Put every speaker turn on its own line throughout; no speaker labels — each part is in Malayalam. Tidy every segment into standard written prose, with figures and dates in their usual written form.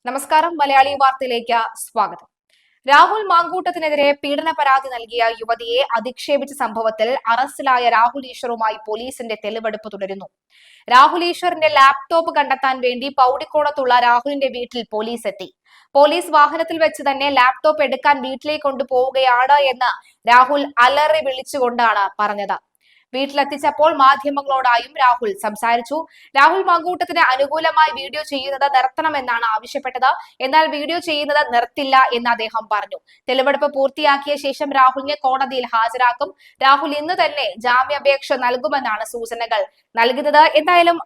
നമസ്കാരം. മലയാളി വാർത്തയിലേക്ക് സ്വാഗതം. രാഹുൽ മാങ്കൂട്ടത്തിനെതിരെ പീഡന പരാതി നൽകിയ യുവതിയെ അധിക്ഷേപിച്ച സംഭവത്തിൽ അറസ്റ്റിലായ രാഹുൽ ഈശ്വറുമായി പോലീസിന്റെ തെളിവെടുപ്പ് തുടരുന്നു. രാഹുൽ ഈശ്വറിന്റെ ലാപ്ടോപ്പ് കണ്ടെത്താൻ വേണ്ടി പൗടിക്കോണത്തുള്ള രാഹുലിന്റെ വീട്ടിൽ പോലീസ് എത്തി. പോലീസ് വാഹനത്തിൽ വെച്ച് തന്നെ ലാപ്ടോപ്പ് എടുക്കാൻ വീട്ടിലേക്ക് കൊണ്ടുപോവുകയാണ് എന്ന് രാഹുൽ അലറി വിളിച്ചുകൊണ്ടാണ് പറഞ്ഞത്. വീട്ടിലെത്തിച്ചപ്പോൾ മാധ്യമങ്ങളോടായും രാഹുൽ സംസാരിച്ചു. രാഹുൽ മാങ്കൂട്ടത്തിന് അനുകൂലമായി വീഡിയോ ചെയ്യുന്നത് നിർത്തണമെന്നാണ് ആവശ്യപ്പെട്ടത്. എന്നാൽ വീഡിയോ ചെയ്യുന്നത് നിർത്തില്ല എന്ന് അദ്ദേഹം പറഞ്ഞു. തെളിവെടുപ്പ് പൂർത്തിയാക്കിയ ശേഷം രാഹുലിനെ കോടതിയിൽ ഹാജരാക്കും. രാഹുൽ ഇന്ന് തന്നെ ജാമ്യാപേക്ഷ നൽകുമെന്നാണ് സൂചനകൾ നൽകുന്നത്. എന്തായാലും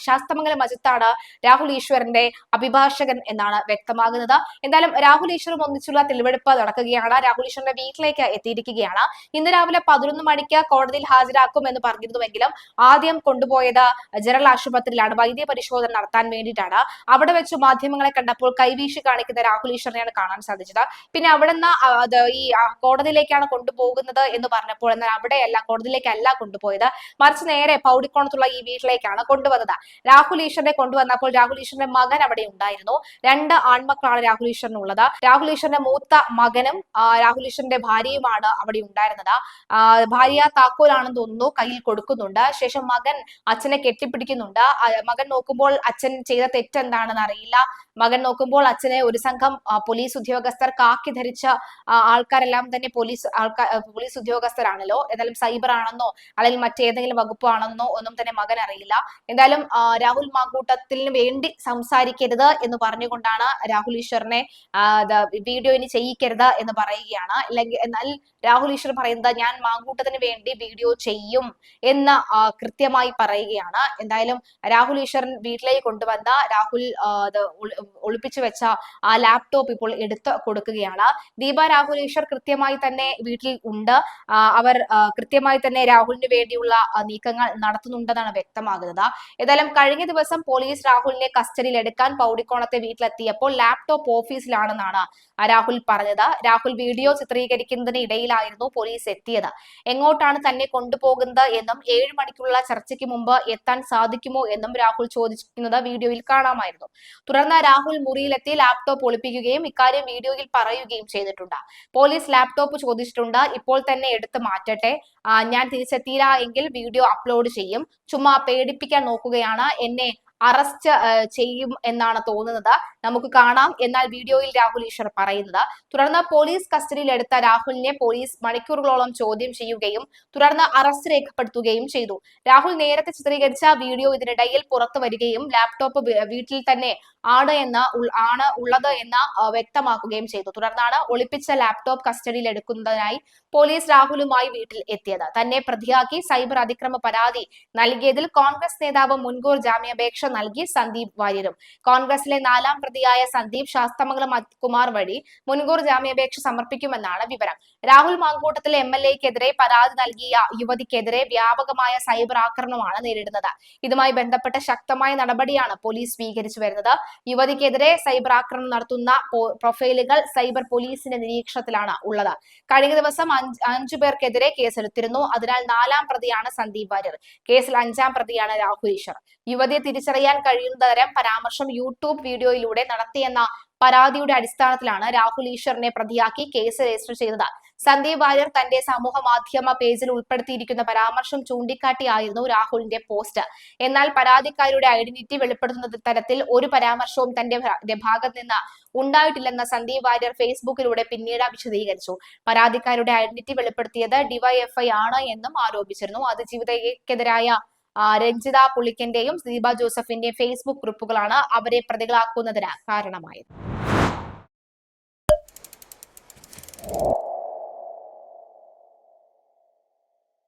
ശാസ്തമംഗലം അജിത്താണ് രാഹുൽ ഈശ്വറിന്റെ അഭിഭാഷകൻ എന്നാണ് വ്യക്തമാകുന്നത്. എന്തായാലും രാഹുൽ ഈശ്വറും ഒന്നിച്ചുള്ള തെളിവെടുപ്പ് നടക്കുകയാണ്. രാഹുൽ ഈശ്വറിന്റെ വീട്ടിലേക്ക് എത്തിയിരിക്കുകയാണ്. ഇന്ന് രാവിലെ 11 മണിക്ക് കോടതിയിൽ ഹാജരാക്കുമെന്ന് പറഞ്ഞിരുന്നുവെങ്കിലും ആദ്യം കൊണ്ടുപോയത് ജനറൽ ആശുപത്രിയിലാണ്. വൈദ്യ പരിശോധന നടത്താൻ വേണ്ടിയിട്ടാണ്. അവിടെ വെച്ച് മാധ്യമങ്ങളെ കണ്ടപ്പോൾ കൈവീശി കാണിക്കുന്ന രാഹുൽ ഈശ്വറിനെയാണ് കാണാൻ സാധിച്ചത്. പിന്നെ അവിടെ നിന്ന് ഈ കോടതിയിലേക്കാണ് കൊണ്ടുപോകുന്നത് എന്ന് പറഞ്ഞപ്പോൾ, എന്നാൽ അവിടെയല്ല, കോടതിയിലേക്കല്ല കൊണ്ടുപോയത്, മറിച്ച് നേരെ പൗടിക്കോണത്തുള്ള ഈ വീട്ടിലേക്കാണ് കൊണ്ടുവന്നത്. രാഹുൽ ഈശ്വറിനെ കൊണ്ടുവന്നപ്പോൾ രാഹുൽ ഈശ്വറിന്റെ മകൻ അവിടെ ഉണ്ടായിരുന്നു. 2 ആൺമക്കളാണ് രാഹുൽ ഈശ്വറിനുള്ളത്. രാഹുൽ ഈശ്വറിന്റെ മൂത്ത മകനും രാഹുൽ ഈശ്വറിന്റെ ഭാര്യയുമാണ് അവിടെ ഉണ്ടായിരുന്നത്. ഭാര്യ താക്കോലാണെന്ന് തോന്നുന്നു കയ്യിൽ കൊടുക്കുന്നുണ്ട്. ശേഷം മകൻ അച്ഛനെ കെട്ടിപ്പിടിക്കുന്നുണ്ട്. മകൻ നോക്കുമ്പോൾ അച്ഛൻ ചെയ്ത തെറ്റെന്താണെന്ന് അറിയില്ല. മകൻ നോക്കുമ്പോൾ അച്ഛനെ ഒരു സംഘം പോലീസ് ഉദ്യോഗസ്ഥർ, കാക്കി ധരിച്ച ആൾക്കാരെല്ലാം തന്നെ പോലീസ് ഉദ്യോഗസ്ഥരാണല്ലോ. ഏതായാലും സൈബർ ആണെന്നോ അല്ലെങ്കിൽ മറ്റേതെങ്കിലും വകുപ്പാണെന്നോ ഒന്നും തന്നെ മകൻ അറിയില്ല. എന്തായാലും രാഹുൽ മാങ്കൂട്ടത്തിന് വേണ്ടി സംസാരിക്കരുത് എന്ന് പറഞ്ഞുകൊണ്ടാണ് രാഹുൽ ഈശ്വറിനെ വീഡിയോ ഇനി ചെയ്യിക്കരുത് എന്ന് പറയുകയാണ്. എന്നാൽ രാഹുൽ ഈശ്വർ പറയുന്നത് ഞാൻ മാങ്കൂട്ടത്തിന് വേണ്ടി വീഡിയോ ചെയ്യും എന്ന് കൃത്യമായി പറയുകയാണ്. എന്തായാലും രാഹുൽ ഈശ്വരൻ വീട്ടിലേക്ക് കൊണ്ടുവന്ന രാഹുൽ ഒളിപ്പിച്ചു വെച്ച ആ ലാപ്ടോപ്പ് ഇപ്പോൾ എടുത്തു കൊടുക്കുകയാണ്. ദീപ രാഹുൽ ഈശ്വർ കൃത്യമായി തന്നെ വീട്ടിൽ ഉണ്ട്. അവർ കൃത്യമായി തന്നെ രാഹുലിന് വേണ്ടിയുള്ള നീക്കങ്ങൾ നടത്തുന്നുണ്ടെന്നാണ് വ്യക്തമാകുന്നത്. ഏതായാലും കഴിഞ്ഞ ദിവസം പോലീസ് രാഹുലിനെ കസ്റ്റഡിയിൽ എടുക്കാൻ പൗടിക്കോണത്തെ വീട്ടിലെത്തിയപ്പോൾ ലാപ്ടോപ്പ് ഓഫീസിലാണെന്നാണ് രാഹുൽ പറഞ്ഞത്. രാഹുൽ വീഡിയോ ചിത്രീകരിക്കുന്നതിന് ഇടയിലായിരുന്നു പോലീസ് എത്തിയത്. എങ്ങോട്ടാണ് തന്നെ കൊണ്ടുപോകുന്നത് എന്നും 7 മണിക്കുള്ള ചർച്ചയ്ക്ക് മുമ്പ് എത്താൻ സാധിക്കുമോ എന്നും രാഹുൽ ചോദിക്കുന്നത് വീഡിയോയിൽ കാണാമായിരുന്നു. തുടർന്ന് രാഹുൽ മുറിയിലെത്തി ലാപ്ടോപ്പ് ഒളിപ്പിക്കുകയും ഇക്കാര്യം വീഡിയോയിൽ പറയുകയും ചെയ്തിട്ടുണ്ട്. പോലീസ് ലാപ്ടോപ്പ് ചോദിച്ചിട്ടുണ്ട്. ഇപ്പോൾ തന്നെ എടുത്ത് മാറ്റട്ടെ, ഞാൻ തിരിച്ചെത്തിയില്ല എങ്കിൽ വീഡിയോ അപ്ലോഡ് ചെയ്യും, ചുമ്മാ പേടിപ്പിക്കാൻ നോക്കുകയാണ്, എന്നെ അറസ്റ്റ് ചെയ്യും എന്നാണ് തോന്നുന്നത്, നമുക്ക് കാണാം എന്നാൽ വീഡിയോയിൽ രാഹുൽ ഈശ്വർ പറയുന്നത്. തുടർന്ന് പോലീസ് കസ്റ്റഡിയിൽ എടുത്ത രാഹുലിനെ പോലീസ് മണിക്കൂറുകളോളം ചോദ്യം ചെയ്യുകയും തുടർന്ന് അറസ്റ്റ് രേഖപ്പെടുത്തുകയും ചെയ്തു. രാഹുൽ നേരത്തെ ചിത്രീകരിച്ച വീഡിയോ ഇതിനിടയിൽ പുറത്തു വരികയും ലാപ്ടോപ്പ് വീട്ടിൽ തന്നെ ആണ് ഉള്ളത് എന്ന് വ്യക്തമാക്കുകയും ചെയ്തു. തുടർന്നാണ് ഒളിപ്പിച്ച ലാപ്ടോപ്പ് കസ്റ്റഡിയിൽ എടുക്കുന്നതിനായി പോലീസ് രാഹുലുമായി വീട്ടിൽ എത്തിയത്. തന്നെ പ്രതിയാക്കി സൈബർ അതിക്രമ പരാതി നൽകിയതിൽ കോൺഗ്രസ് നേതാവ് മുൻകൂർ ജാമ്യാപേക്ഷ നൽകി സന്ദീപ് വാര്യരും. കോൺഗ്രസിലെ 4ാം പ്രതിയായ സന്ദീപ് ശാസ്തമംഗലം കുമാർ വഴി മുൻകൂർ ജാമ്യാപേക്ഷ സമർപ്പിക്കുമെന്നാണ് വിവരം. രാഹുൽ മാങ്കൂട്ടത്തിലെ MLA-ക്കെതിരെ പരാതി നൽകിയ യുവതിക്കെതിരെ വ്യാപകമായ സൈബർ ആക്രമണമാണ് നേരിടുന്നത്. ഇതുമായി ബന്ധപ്പെട്ട ശക്തമായ നടപടിയാണ് പോലീസ് സ്വീകരിച്ചു വരുന്നത്. യുവതിക്കെതിരെ സൈബർ ആക്രമണം നടത്തുന്ന പ്രൊഫൈലുകൾ സൈബർ പോലീസിന്റെ നിരീക്ഷണത്തിലാണ് ഉള്ളത്. കഴിഞ്ഞ ദിവസം 5 പേർക്കെതിരെ കേസെടുത്തിരുന്നു. അതിനാൽ 4ാം പ്രതിയാണ് സന്ദീപ് വാര്യർ. കേസിൽ 5ാം പ്രതിയാണ് രാഹുൽ ഈശ്വർ. യുവതിയെ തിരിച്ചറിയാൻ കഴിയുന്ന തരം പരാമർശം യൂട്യൂബ് വീഡിയോയിലൂടെ നടത്തിയെന്ന പരാതിയുടെ അടിസ്ഥാനത്തിലാണ് രാഹുൽ ഈശ്വറിനെ പ്രതിയാക്കി കേസ് രജിസ്റ്റർ ചെയ്തത്. സന്ദീപ് വാര്യർ തന്റെ സമൂഹ മാധ്യമ പേജിൽ ഉൾപ്പെടുത്തിയിരിക്കുന്ന പരാമർശം ചൂണ്ടിക്കാട്ടിയായിരുന്നു രാഹുലിന്റെ പോസ്റ്റ്. എന്നാൽ പരാതിക്കാരിയുടെ ഐഡന്റിറ്റി വെളിപ്പെടുത്തുന്ന തരത്തിൽ ഒരു പരാമർശവും തന്റെ ഭാഗത്ത് നിന്ന് ഉണ്ടായിട്ടില്ലെന്ന് സന്ദീപ് വാര്യർ ഫേസ്ബുക്കിലൂടെ പിന്നീട് വിശദീകരിച്ചു. പരാതിക്കാരുടെ ഐഡന്റിറ്റി വെളിപ്പെടുത്തിയത് DYFI ആണ് എന്നും ആരോപിച്ചിരുന്നു. അതിജീവിതക്കെതിരായ രഞ്ജിത പുളിക്കന്റെയും ദീപ ജോസഫിന്റെയും ഫേസ്ബുക്ക് കുറിപ്പുകളാണ് അവരെ പ്രതികളാക്കുന്നതിന് കാരണമായത്.